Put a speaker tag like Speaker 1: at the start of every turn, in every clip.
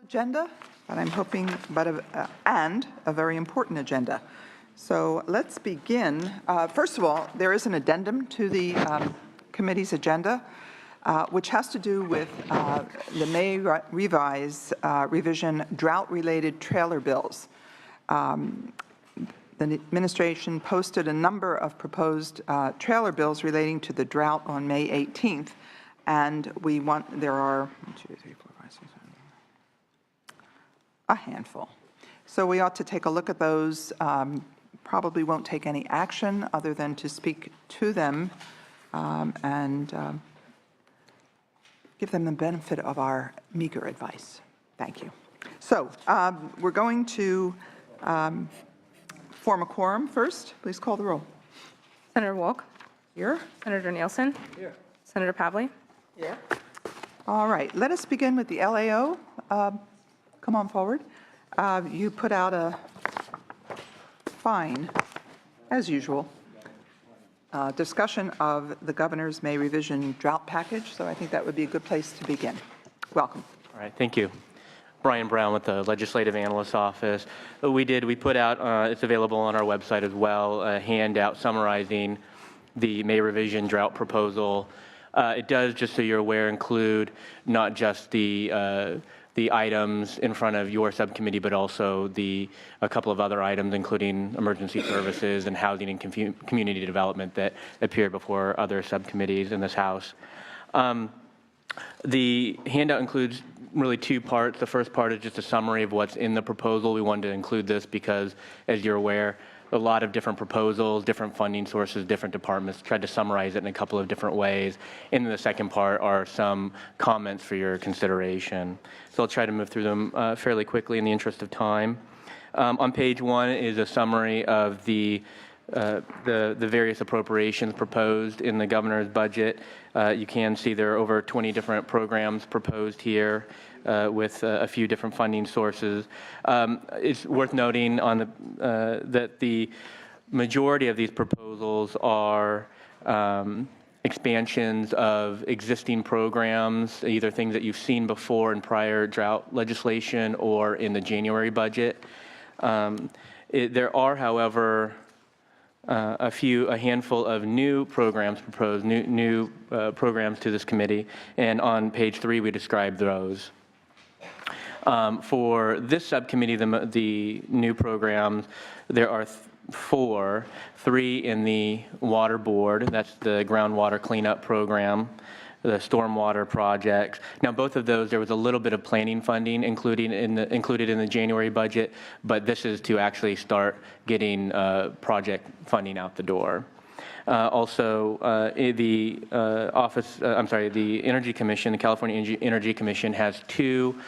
Speaker 1: Agenda, but I'm hoping, and a very important agenda. So let's begin. First of all, there is an addendum to the committee's agenda, which has to do with the May revision drought-related trailer bills. The administration posted a number of proposed trailer bills relating to the drought on May 18th, and there are 1, 2, 3, 4, 5, 6, 7, a handful. So we ought to take a look at those. Probably won't take any action other than to speak to them and give them the benefit of our meager advice. Thank you. So we're going to form a quorum first. Please call the roll.
Speaker 2: Senator Wolk.
Speaker 1: Here.
Speaker 2: Senator Nielsen.
Speaker 3: Here.
Speaker 2: Senator Pavley.
Speaker 1: Here. All right. Let us begin with the LAO. Come on forward. You put out a fine, as usual, discussion of the governor's May revision drought package, so I think that would be a good place to begin. Welcome.
Speaker 3: All right, thank you. Brian Brown with the Legislative Analyst's Office. We put out, it's available on our website as well, a handout summarizing the May revision drought proposal. It does, just so you're aware, include not just the items in front of your subcommittee, but also a couple of other items, including emergency services and housing and community development that appear before other subcommittees in this House. The handout includes really two parts. The first part is just a summary of what's in the proposal. We wanted to include this because, as you're aware, a lot of different proposals, different funding sources, different departments, tried to summarize it in a couple of different ways. And then the second part are some comments for your consideration. So I'll try to move through them fairly quickly in the interest of time. On page 1 is a summary of the various appropriations proposed in the governor's budget. You can see there are over 20 different programs proposed here with a few different funding sources. It's worth noting that the majority of these proposals are expansions of existing programs, either things that you've seen before in prior drought legislation or in the January budget. There are, however, a handful of new programs proposed, new programs to this committee, and on page 3 we describe those. For this subcommittee, the new programs, there are 4, 3 in the water board, that's the groundwater cleanup program, the stormwater projects. Now, both of those, there was a little bit of planning funding included in the January budget, but this is to actually start getting project funding out the door. Also, the Energy Commission, the California Energy Commission has 2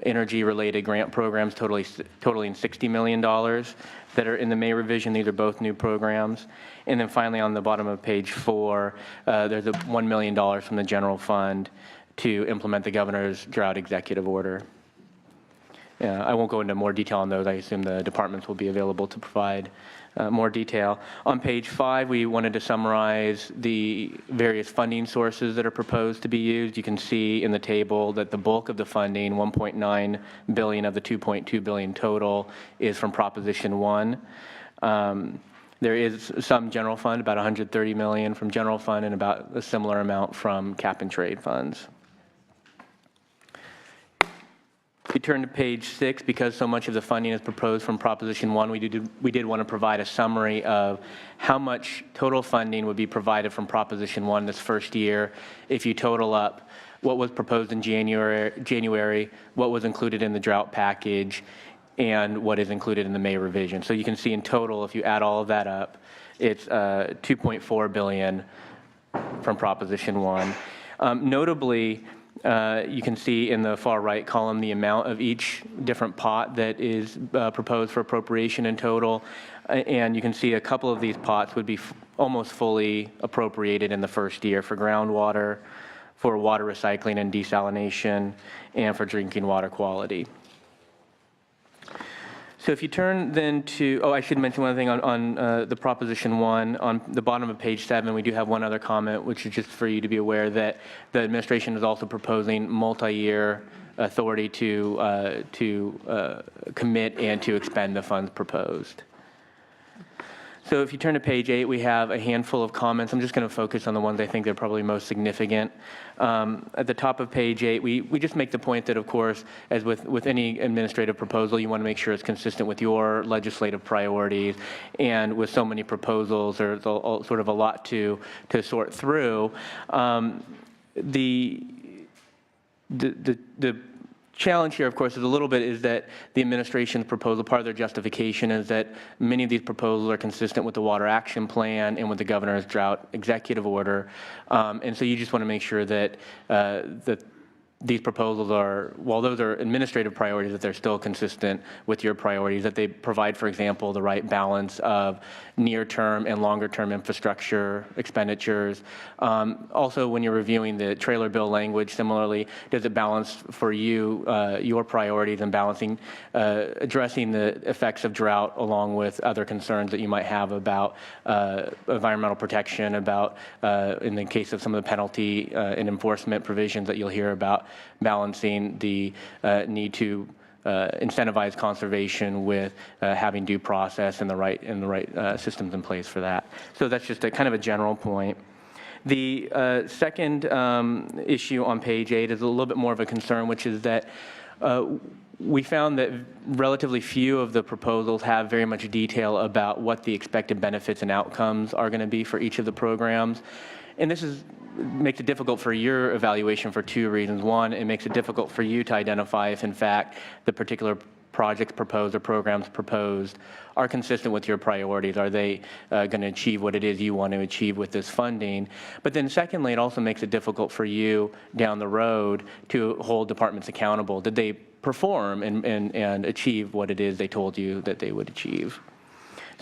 Speaker 3: energy-related grant programs totaling $60 million that are in the May revision. These are both new programs. And then finally, on the bottom of page 4, there's a $1 million from the general fund to implement the governor's drought executive order. I won't go into more detail on those. I assume the departments will be available to provide more detail. On page 5, we wanted to summarize the various funding sources that are proposed to be used. You can see in the table that the bulk of the funding, $1.9 billion of the $2.2 billion total, is from Proposition 1. There is some general fund, about $130 million from general fund, and about a similar amount from cap and trade funds. If you turn to page 6, because so much of the funding is proposed from Proposition 1, we did want to provide a summary of how much total funding would be provided from Proposition 1 this first year if you total up what was proposed in January, what was included in the drought package, and what is included in the May revision. So you can see in total, if you add all of that up, it's $2.4 billion from Proposition 1. Notably, you can see in the far right column the amount of each different pot that is proposed for appropriation in total. And you can see a couple of these pots would be almost fully appropriated in the first year for groundwater, for water recycling and desalination, and for drinking water quality. So if you turn then to, I should mention one thing on the Proposition 1. On the bottom of page 7, we do have one other comment, which is just for you to be aware that the administration is also proposing multi-year authority to commit and to expend the funds proposed. So if you turn to page 8, we have a handful of comments. I'm just going to focus on the ones I think are probably most significant. At the top of page 8, we just make the point that, of course, as with any administrative proposal, you want to make sure it's consistent with your legislative priorities. And with so many proposals, there's sort of a lot to sort through. The challenge here, of course, is a little bit is that the administration's proposal, part of their justification is that many of these proposals are consistent with the Water Action Plan and with the governor's drought executive order. And so you just want to make sure that these proposals are, while those are administrative priorities, that they're still consistent with your priorities, that they provide, for example, the right balance of near-term and longer-term infrastructure expenditures. Also, when you're reviewing the trailer bill language, similarly, does it balance for you your priorities and balancing, addressing the effects of drought along with other concerns that you might have about environmental protection, about, in the case of some of the penalty and enforcement provisions that you'll hear about, balancing the need to incentivize conservation with having due process and the right systems in place for that. So that's just a kind of a general point. The second issue on page 8 is a little bit more of a concern, which is that we found that relatively few of the proposals have very much detail about what the expected benefits and outcomes are going to be for each of the programs. And this makes it difficult for your evaluation for two reasons. One, it makes it difficult for you to identify if, in fact, the particular projects proposed or programs proposed are consistent with your priorities. Are they going to achieve what it is you want to achieve with this funding? But then secondly, it also makes it difficult for you down the road to hold departments accountable. Did they perform and achieve what it is they told you that they would achieve?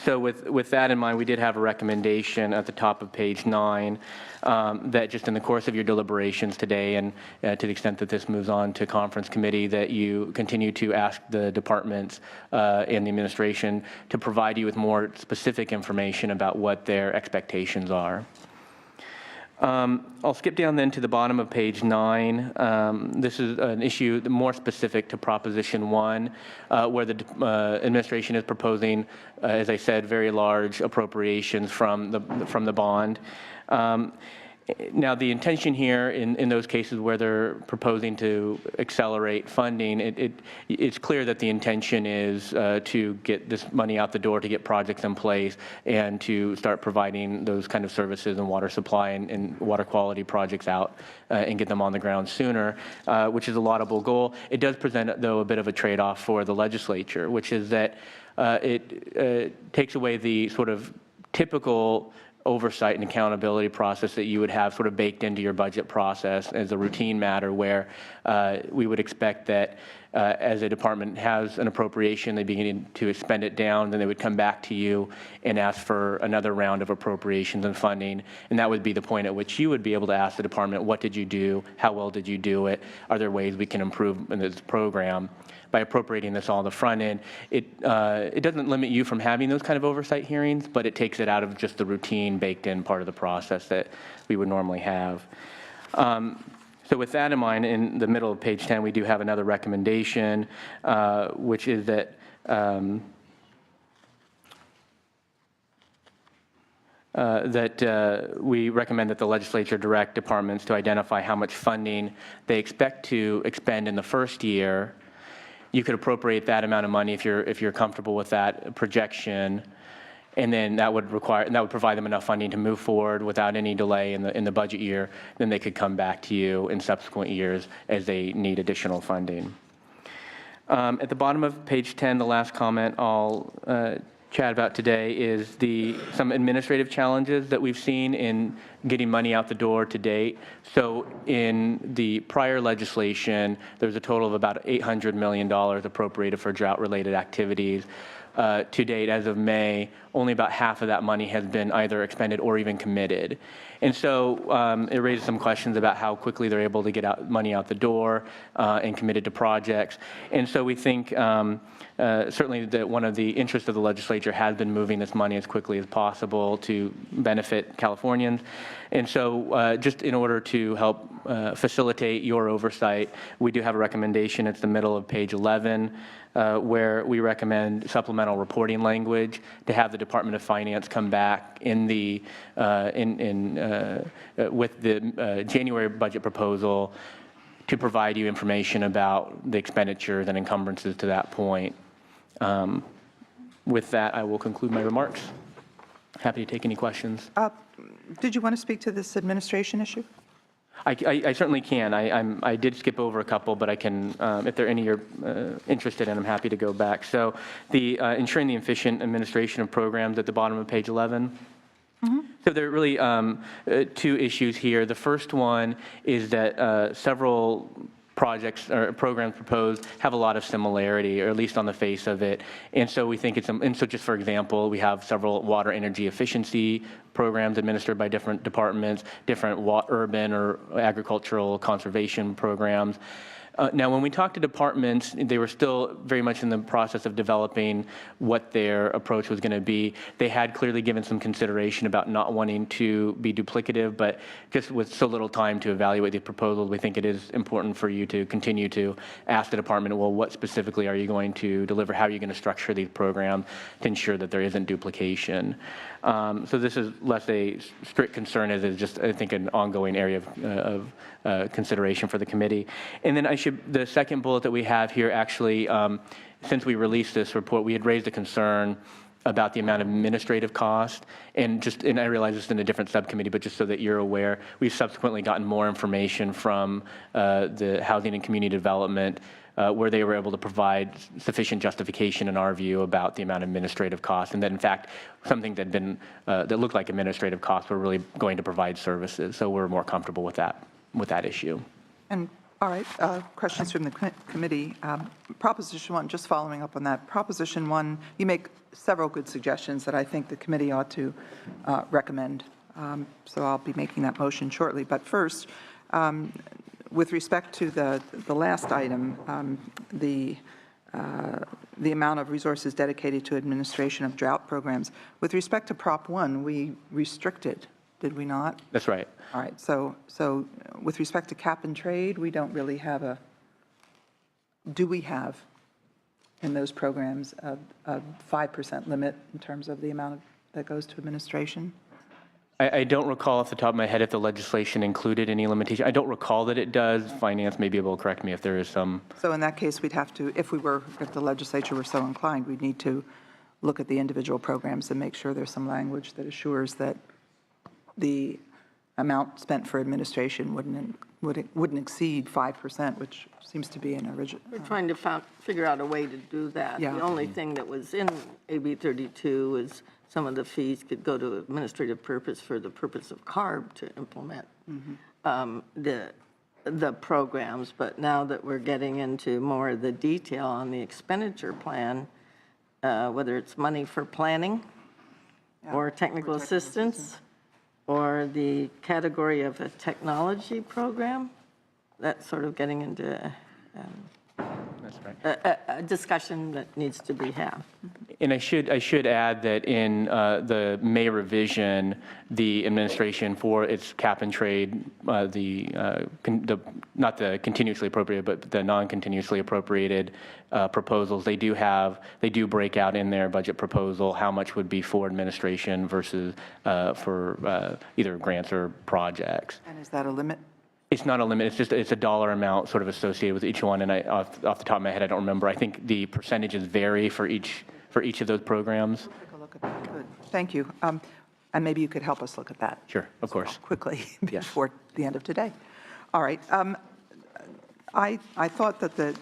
Speaker 3: So with that in mind, we did have a recommendation at the top of page 9 that just in the course of your deliberations today and to the extent that this moves on to conference committee, that you continue to ask the departments and the administration to provide you with more specific information about what their expectations are. I'll skip down then to the bottom of page 9. This is an issue more specific to Proposition 1, where the administration is proposing, as I said, very large appropriations from the bond. Now, the intention here in those cases where they're proposing to accelerate funding, it's clear that the intention is to get this money out the door, to get projects in place, and to start providing those kind of services and water supply and water quality projects out and get them on the ground sooner, which is a laudable goal. It does present, though, a bit of a trade-off for the legislature, which is that it takes away the sort of typical oversight and accountability process that you would have sort of baked into your budget process as a routine matter, where we would expect that as a department has an appropriation, they begin to spend it down, then they would come back to you and ask for another round of appropriations and funding, and that would be the point at which you would be able to ask the department, what did you do, how well did you do it, are there ways we can improve in this program? By appropriating this all on the front end, it doesn't limit you from having those kind of oversight hearings, but it takes it out of just the routine baked-in part of the process that we would normally have. So with that in mind, in the middle of page 10, we do have another recommendation, which is that we recommend that the legislature direct departments to identify how much funding they expect to expend in the first year. You could appropriate that amount of money if you're comfortable with that projection, and then that would provide them enough funding to move forward without any delay in the budget year. Then they could come back to you in subsequent years as they need additional funding. At the bottom of page 10, the last comment I'll chat about today is some administrative challenges that we've seen in getting money out the door to date. So in the prior legislation, there's a total of about $800 million appropriated for drought-related activities. to date, as of May, only about half of that money has been either expended or even committed. And so it raises some questions about how quickly they're able to get money out the door and committed to projects. And so we think certainly that one of the interests of the legislature has been moving this money as quickly as possible to benefit Californians. And so just in order to help facilitate your oversight, we do have a recommendation. It's the middle of page 11, where we recommend supplemental reporting language to have the Department of Finance come back in the with the January budget proposal to provide you information about the expenditures and encumbrances to that point. With that, I will conclude my remarks. Happy to take any questions.
Speaker 1: Did you want to speak to this administration issue?
Speaker 3: I certainly can. I did skip over a couple, but I can, if there are any you're interested in, I'm happy to go back. So the ensuring the efficient administration of programs at the bottom of page 11. Mm-hmm. So there are really two issues here. The first one is that several projects or programs proposed have a lot of similarity, or at least on the face of it. And so we think and so just for example, we have several water energy efficiency programs administered by different departments, different urban or agricultural conservation programs. Now, when we talked to departments, they were still very much in the process of developing what their approach was going to be. They had clearly given some consideration about not wanting to be duplicative, but just with so little time to evaluate the proposals, we think it is important for you to continue to ask the department, well, what specifically are you going to deliver? How are you going to structure these programs to ensure that there isn't duplication? So this is less a strict concern as it's just, I think, an ongoing area of consideration for the committee. And then the second bullet that we have here, actually, since we released this report, we had raised a concern about the amount of administrative cost. And I realize it's in a different subcommittee, but just so that you're aware, we've subsequently gotten more information from the Housing and Community Development where they were able to provide sufficient justification in our view about the amount of administrative costs, and that in fact something that had been that looked like administrative costs were really going to provide services. So we're more comfortable with that issue.
Speaker 1: And all right, questions from the committee. Proposition 1, just following up on that. Proposition 1, you make several good suggestions that I think the committee ought to recommend. So I'll be making that motion shortly. But first, with respect to the last item, the amount of resources dedicated to administration of drought programs. With respect to Prop 1, we restricted, did we not?
Speaker 3: That's right.
Speaker 1: All right. So with respect to cap and trade, we don't really have do we have in those programs a 5% limit in terms of the amount that goes to administration?
Speaker 3: I don't recall off the top of my head if the legislation included any limitation. I don't recall that it does. Finance may be able to correct me if there is some.
Speaker 1: So in that case, we'd have to, if the legislature were so inclined, we'd need to look at the individual programs and make sure there's some language that assures that the amount spent for administration wouldn't exceed 5%, which seems to be an original.
Speaker 4: We're trying to figure out a way to do that.
Speaker 1: Yeah.
Speaker 4: The only thing that was in AB 32 is some of the fees could go to administrative purpose for the purpose of CARB to implement the programs. But now that we're getting into more of the detail on the expenditure plan, whether it's money for planning or technical assistance or the category of a technology program, that's sort of getting into
Speaker 3: That's right.
Speaker 4: a discussion that needs to be had.
Speaker 3: And I should add that in the May revision, the administration for its cap and trade, not the continuously appropriated, but the non-continuously appropriated proposals, they do break out in their budget proposal how much would be for administration versus for either grants or projects.
Speaker 1: And is that a limit?
Speaker 3: It's not a limit. It's a dollar amount sort of associated with each one. And off the top of my head, I don't remember. I think the percentages vary for each of those programs.
Speaker 1: We'll take a look at that. Good. Thank you. And maybe you could help us look at that.
Speaker 3: Sure, of course.
Speaker 1: Quickly
Speaker 3: Yes.
Speaker 1: before the end of today. All right. I thought that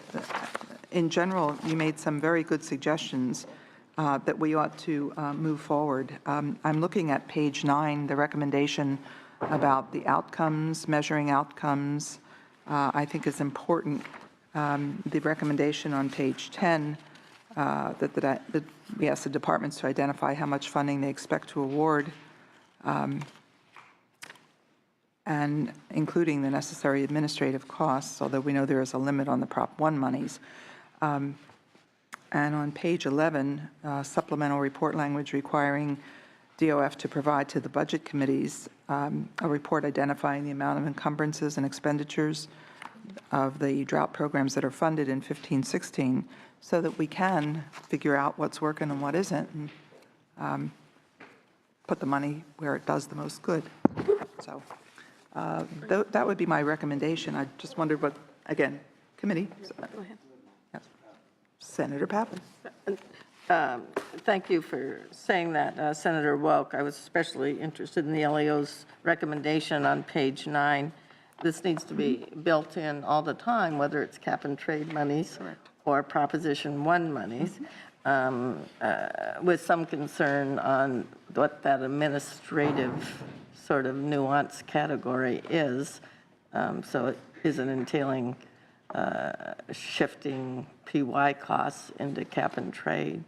Speaker 1: in general, you made some very good suggestions that we ought to move forward. I'm looking at page 9, the recommendation about the outcomes, measuring outcomes, I think is important. The recommendation on page 10 that we ask the departments to identify how much funding they expect to award, and including the necessary administrative costs, although we know there is a limit on the Prop 1 monies. And on page 11, supplemental report language requiring DOF to provide to the budget committees a report identifying the amount of encumbrances and expenditures of the drought programs that are funded in 15-16, so that we can figure out what's working and what isn't, and put the money where it does the most good. So that would be my recommendation. I just wondered what, again, committee?
Speaker 4: Go ahead.
Speaker 1: Yes. Senator Pavley.
Speaker 4: Thank you for saying that, Senator Welk. I was especially interested in the LAO's recommendation on page 9. This needs to be built in all the time, whether it's cap and trade monies or Proposition 1 monies, with some concern on what that administrative sort of nuance category is. So it isn't entailing shifting PY costs into cap and trade.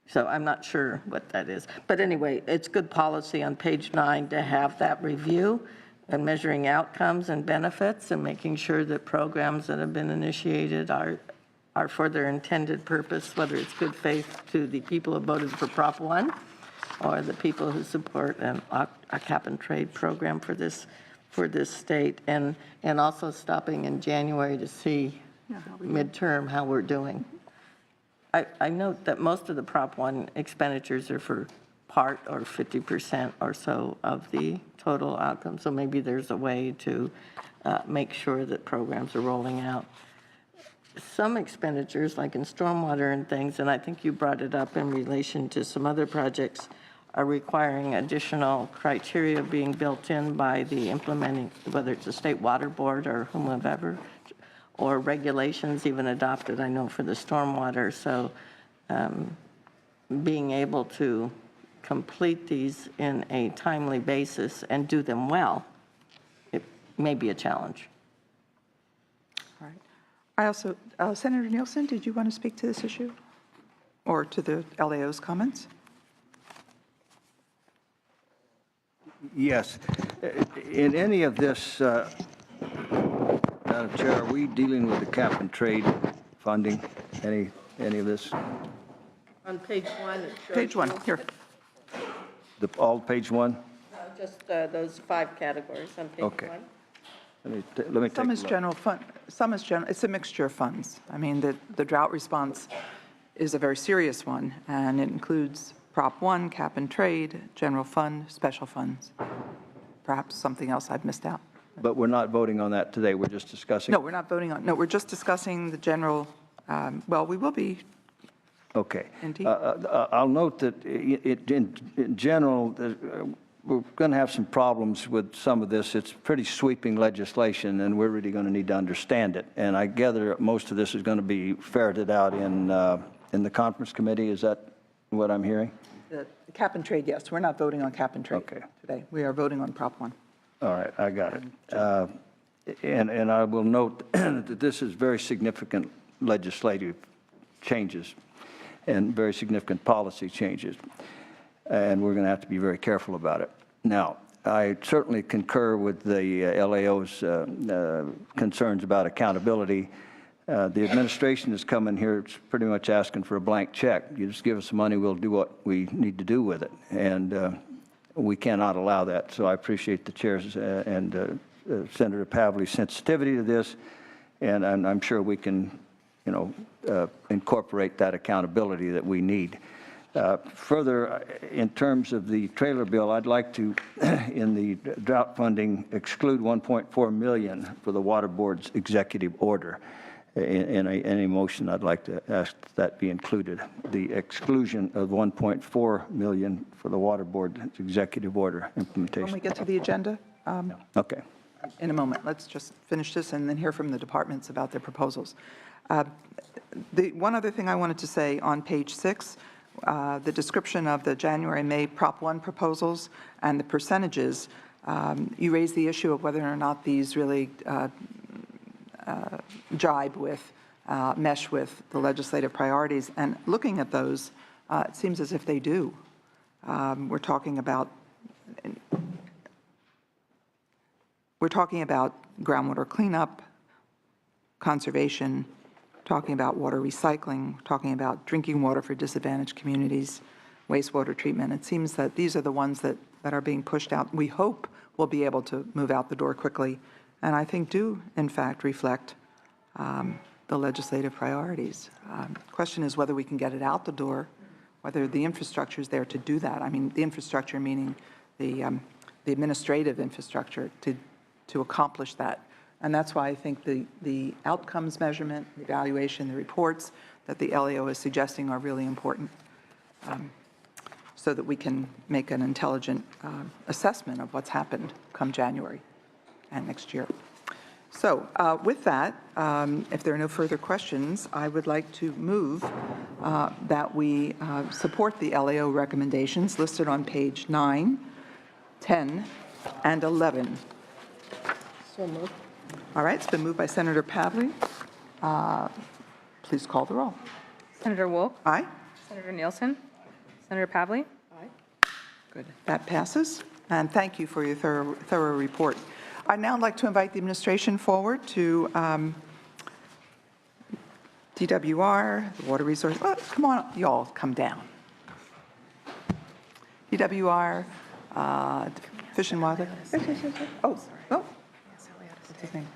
Speaker 4: So I'm not sure what that is. But anyway, it's good policy on page 9 to have that review and measuring outcomes and benefits and making sure that programs that have been initiated are for their intended purpose, whether it's good faith to the people who voted for Prop 1 or the people who support a cap and trade program for this state, and also stopping in January to see midterm how we're doing. I note that most of the Prop 1 expenditures are for part or 50% or so of the total outcome, so maybe there's a way to make sure that programs are rolling out. Some expenditures, like in stormwater and things, and I think you brought it up in relation to some other projects, are requiring additional criteria being built in by the implementing, whether it's a state water board or whomever, or regulations even adopted, I know, for the stormwater. So being able to complete these in a timely basis and do them well, it may be a challenge.
Speaker 1: All right. I also, Senator Nielsen, did you want to speak to this issue or to the LAO's comments?
Speaker 5: Yes. In any of this, Madam Chair, are we dealing with the cap and trade funding? Any of this?
Speaker 4: On page 1, it shows
Speaker 1: Page 1, here.
Speaker 5: All page 1?
Speaker 4: just those 5 categories on page 1.
Speaker 5: Okay. Let me take a
Speaker 1: Some is
Speaker 5: look.
Speaker 1: general fund, some is general, it's a mixture of funds. I mean, the drought response is a very serious one, and it includes Prop 1, cap and trade, general fund, special funds. Perhaps something else I've missed out.
Speaker 5: But we're not voting on that today. We're just discussing.
Speaker 1: No, we're not voting on, no, we're just discussing the general, well, we will be,
Speaker 5: Okay.
Speaker 1: Indeed.
Speaker 5: I'll note that in general, we're going to have some problems with some of this. It's pretty sweeping legislation, and we're really going to need to understand it. And I gather most of this is going to be ferreted out in the conference committee. Is that what I'm hearing?
Speaker 1: the cap and trade, yes, we're not voting on cap and trade
Speaker 5: Okay.
Speaker 1: today. We are voting on Prop 1.
Speaker 5: All right, I got it. And I will note that this is very significant legislative changes and very significant policy changes, and we're going to have to be very careful about it. Now, I certainly concur with the LAO's concerns about accountability. The administration is coming here, it's pretty much asking for a blank check. You just give us the money, we'll do what we need to do with it. And we cannot allow that. So I appreciate the chair's and Senator Pavley's sensitivity to this, and I'm sure we can, incorporate that accountability that we need. Further, in terms of the trailer bill, I'd like to, in the drought funding, exclude $1.4 million for the Water Board's executive order. In a motion, I'd like to ask that be included. The exclusion of $1.4 million for the Water Board's executive order implementation.
Speaker 1: When we get to the agenda,
Speaker 5: Okay.
Speaker 1: in a moment, let's just finish this and then hear from the departments about their proposals. The one other thing I wanted to say on page 6, the description of the January-May Prop 1 proposals and the percentages, you raised the issue of whether or not these really jibe with mesh with the legislative priorities. And looking at those, it seems as if they do. We're talking about groundwater cleanup, conservation, talking about water recycling, talking about drinking water for disadvantaged communities, wastewater treatment. It seems that these are the ones that are being pushed out. We hope we'll be able to move out the door quickly, and I think do, in fact, reflect the legislative priorities. Question is whether we can get it out the door, whether the infrastructure is there to do that. I mean, the infrastructure meaning the administrative infrastructure to accomplish that. And that's why I think the outcomes measurement, the evaluation, the reports that the LAO is suggesting are really important, so that we can make an intelligent assessment of what's happened come January and next year. So with that, if there are no further questions, I would like to move that we support the LAO recommendations listed on page 9, 10, and 11.
Speaker 4: So moved.
Speaker 1: All right, it's been moved by Senator Pavley. Please call the roll.
Speaker 2: Senator Wolk?
Speaker 1: Aye?
Speaker 2: Senator Nielsen? Senator Pavley?
Speaker 1: Good. That passes. And thank you for your thorough report. I'd now like to invite the administration forward to DWR, the Water Resource. Oh, come on, you all come down. DWR, Fish and Wildlife. Oh, oh. What's his name?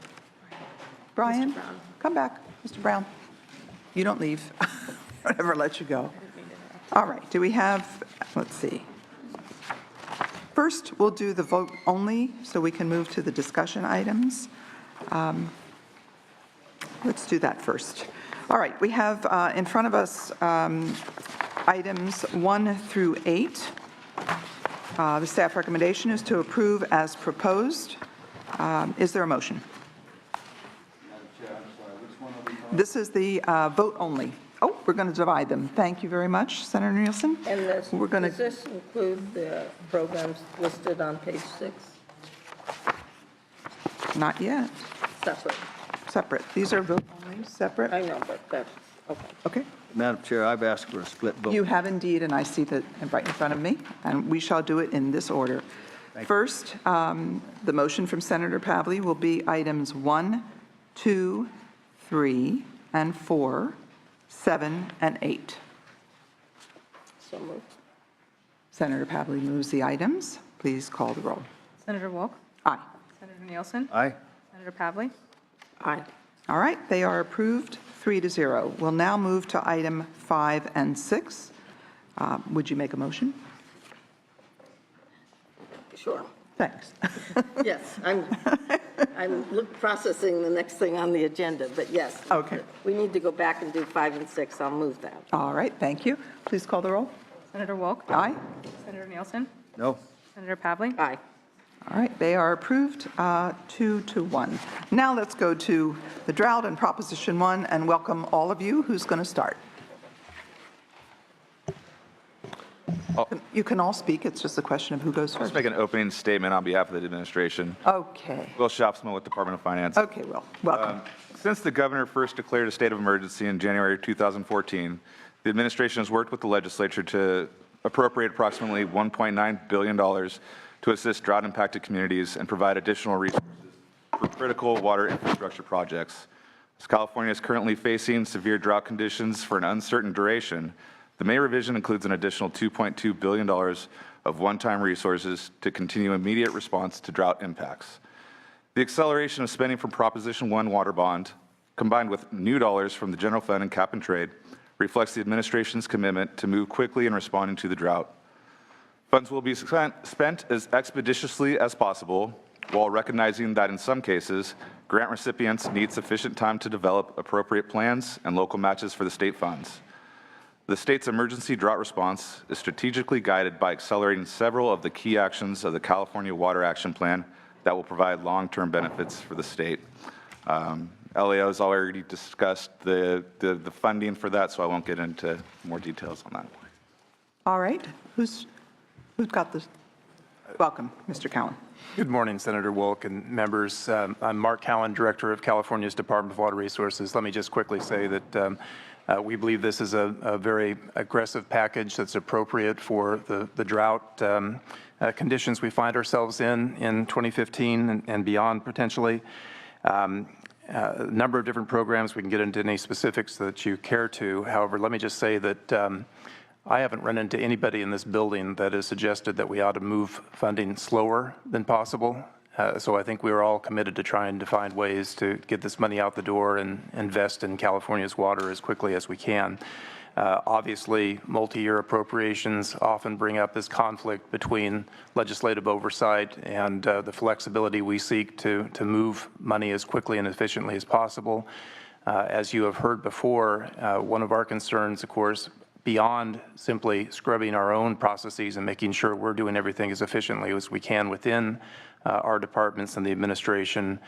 Speaker 1: Brian, come back. Mr. Brown. You don't leave. I'll never let you go. All right, do we have, let's see. First, we'll do the vote only, so we can move to the discussion items. Let's do that first. All right, we have in front of us items 1 through 8. The staff recommendation is to approve as proposed. Is there a motion? This is the vote only. Oh, we're going to divide them. Thank you very much, Senator Nielsen.
Speaker 4: And
Speaker 1: We're gonna-
Speaker 4: does this include the programs listed on page 6?
Speaker 1: Not yet.
Speaker 4: Separate.
Speaker 1: Separate. These are vote only, separate.
Speaker 4: I know, but that's, okay.
Speaker 1: Okay.
Speaker 5: Madam Chair, I've asked for a split vote.
Speaker 1: You have indeed, and I see that right in front of me, and we shall do it in this order. First, the motion from Senator Pavley will be items 1, 2, 3, and 4, 7, and 8.
Speaker 4: So moved.
Speaker 1: Senator Pavley moves the items. Please call the roll.
Speaker 2: Senator Wolk?
Speaker 1: Aye.
Speaker 2: Senator Nielsen?
Speaker 5: Aye.
Speaker 2: Senator Pavley?
Speaker 4: Aye.
Speaker 1: All right, they are approved 3-0. We'll now move to item 5 and 6. Would you make a motion?
Speaker 4: Sure.
Speaker 1: Thanks.
Speaker 4: Yes, I'm processing the next thing on the agenda, but yes.
Speaker 1: Okay.
Speaker 4: We need to go back and do 5 and 6. I'll move that.
Speaker 1: All right, thank you. Please call the roll.
Speaker 2: Senator Wolk?
Speaker 1: Aye.
Speaker 2: Senator Nielsen?
Speaker 5: No.
Speaker 2: Senator Pavley?
Speaker 4: Aye.
Speaker 1: All right, they are approved 2-1. Now let's go to the drought and Proposition 1 and welcome all of you. Who's going to start? You can all speak. It's just a question of who goes
Speaker 6: I'll
Speaker 1: first.
Speaker 6: just make an opening statement on behalf of the administration.
Speaker 1: Okay.
Speaker 6: Will Shopsman with Department of Finance.
Speaker 1: Okay, Will, welcome.
Speaker 6: Since the governor first declared a state of emergency in January 2014, the administration has worked with the legislature to appropriate approximately $1.9 billion to assist drought-impacted communities and provide additional resources for critical water infrastructure projects. As California is currently facing severe drought conditions for an uncertain duration, the May revision includes an additional $2.2 billion of one-time resources to continue immediate response to drought impacts. The acceleration of spending from Proposition 1 water bond, combined with new dollars from the general fund and cap and trade, reflects the administration's commitment to move quickly in responding to the drought. Funds will be spent as expeditiously as possible, while recognizing that in some cases, grant recipients need sufficient time to develop appropriate plans and local matches for the state funds. The state's emergency drought response is strategically guided by accelerating several of the key actions of the California Water Action Plan that will provide long-term benefits for the state. LAO has already discussed the funding for that, so I won't get into more details on that.
Speaker 1: All right, who's got this? Welcome, Mr. Cowan.
Speaker 7: Good morning, Senator Wolk and members. I'm Mark Cowan, Director of California's Department of Water Resources. Let me just quickly say that we believe this is a very aggressive package that's appropriate for the drought conditions we find ourselves in 2015 and beyond potentially. A number of different programs. We can get into any specifics that you care to. However, let me just say that I haven't run into anybody in this building that has suggested that we ought to move funding slower than possible. So I think we are all committed to trying to find ways to get this money out the door and invest in California's water as quickly as we can. Obviously, multi-year appropriations often bring up this conflict between legislative oversight and the flexibility we seek to move money as quickly and efficiently as possible. As you have heard before, one of our concerns, of course, beyond simply scrubbing our own processes and making sure we're doing everything as efficiently as we can within our departments and the administration,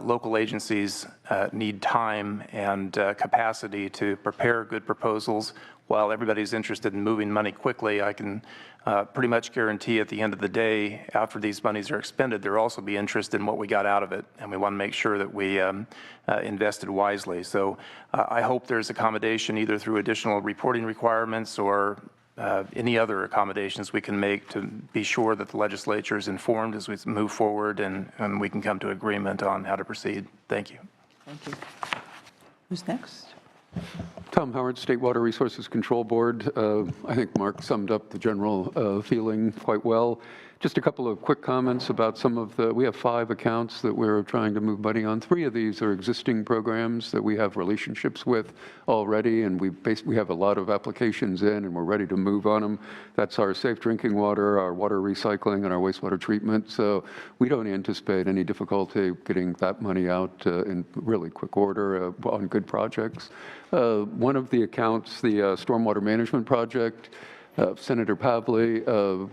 Speaker 7: local agencies need time and capacity to prepare good proposals. While everybody's interested in moving money quickly, I can pretty much guarantee at the end of the day, after these monies are expended, there'll also be interest in what we got out of it, and we want to make sure that we invested wisely. So I hope there's accommodation either through additional reporting requirements or any other accommodations we can make to be sure that the legislature is informed as we move forward and we can come to agreement on how to proceed. Thank you.
Speaker 1: Thank you. Who's next?
Speaker 8: Tom Howard, State Water Resources Control Board. I think Mark summed up the general feeling quite well. Just a couple of quick comments about some of we have 5 accounts that we're trying to move money on. 3 of these are existing programs that we have relationships with already, and we have a lot of applications in, and we're ready to move on them. That's our safe drinking water, our water recycling, and our wastewater treatment. So we don't anticipate any difficulty getting that money out in really quick order on good projects. One of the accounts, the stormwater management project, Senator Pavley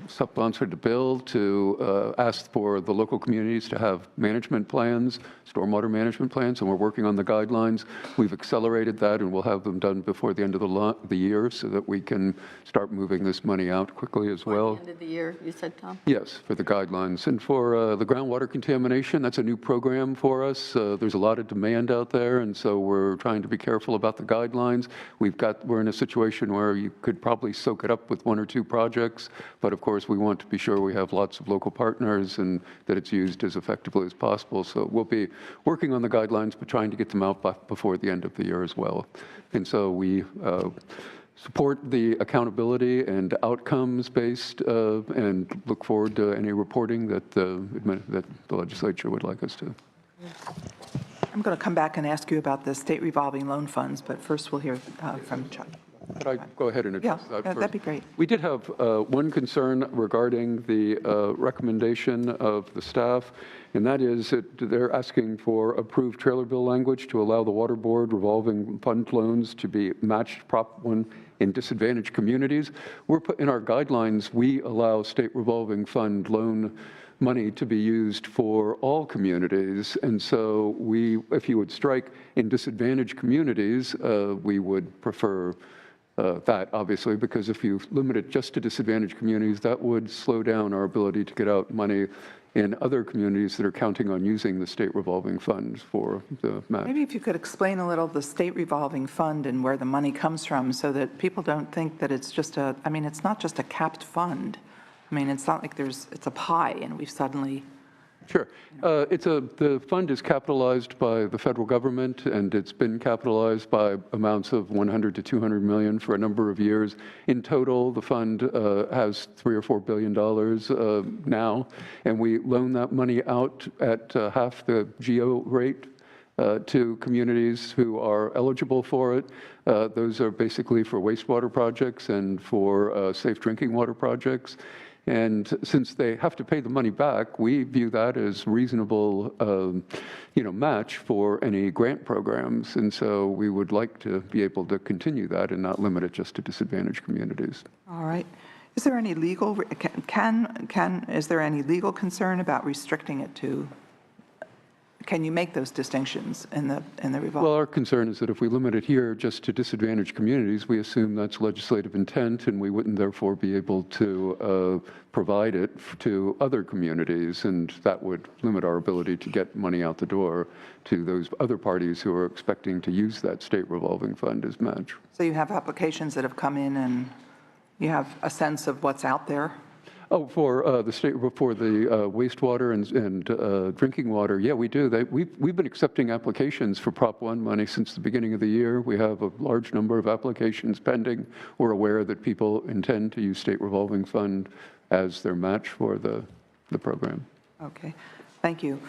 Speaker 8: sponsored a bill to ask for the local communities to have management plans, stormwater management plans, and we're working on the guidelines. We've accelerated that, and we'll have them done before the end of the year so that we can start moving this money out quickly as well.
Speaker 4: Before the end of the year, you said, Tom?
Speaker 8: Yes, for the guidelines. And for the groundwater contamination, that's a new program for us. There's a lot of demand out there, and so we're trying to be careful about the guidelines. We're in a situation where you could probably soak it up with 1 or 2 projects, but of course we want to be sure we have lots of local partners and that it's used as effectively as possible. So we'll be working on the guidelines, but trying to get them out before the end of the year as well. And so we support the accountability and outcomes-based and look forward to any reporting that the legislature would like us to.
Speaker 1: I'm going to come back and ask you about the state revolving loan funds, but first we'll hear from Chuck.
Speaker 8: Could I go ahead and address that first?
Speaker 1: That'd be great.
Speaker 8: We did have one concern regarding the recommendation of the staff, and that is that they're asking for approved trailer bill language to allow the Water Board revolving fund loans to be matched Prop 1 in disadvantaged communities. In our guidelines, we allow state revolving fund loan money to be used for all communities. And so if you would strike in disadvantaged communities, we would prefer that, obviously, because if you limit it just to disadvantaged communities, that would slow down our ability to get out money in other communities that are counting on using the state revolving funds for the match.
Speaker 1: Maybe if you could explain a little the state revolving fund and where the money comes from so that people don't think that it's just it's not just a capped fund. I mean, it's not like it's a pie and we've suddenly...
Speaker 8: Sure. The fund is capitalized by the federal government, and it's been capitalized by amounts of 100 to 200 million for a number of years. In total, the fund has $3 or $4 billion now, and we loan that money out at half the GO rate to communities who are eligible for it. Those are basically for wastewater projects and for safe drinking water projects. And since they have to pay the money back, we view that as reasonable, match for any grant programs. And so we would like to be able to continue that and not limit it just to disadvantaged communities.
Speaker 1: All right. Is there any legal, is there any legal concern about restricting it to, can you make those distinctions in the revolving?
Speaker 8: Well, our concern is that if we limit it here just to disadvantaged communities, we assume that's legislative intent, and we wouldn't therefore be able to provide it to other communities, and that would limit our ability to get money out the door to those other parties who are expecting to use that state revolving fund as match.
Speaker 1: So you have applications that have come in, and you have a sense of what's out there?
Speaker 8: Oh, for the state, for the wastewater and drinking water, yeah, we do. We've been accepting applications for Prop 1 money since the beginning of the year. We have a large number of applications pending. We're aware that people intend to use state revolving fund as their match for the program.
Speaker 1: Okay, thank you.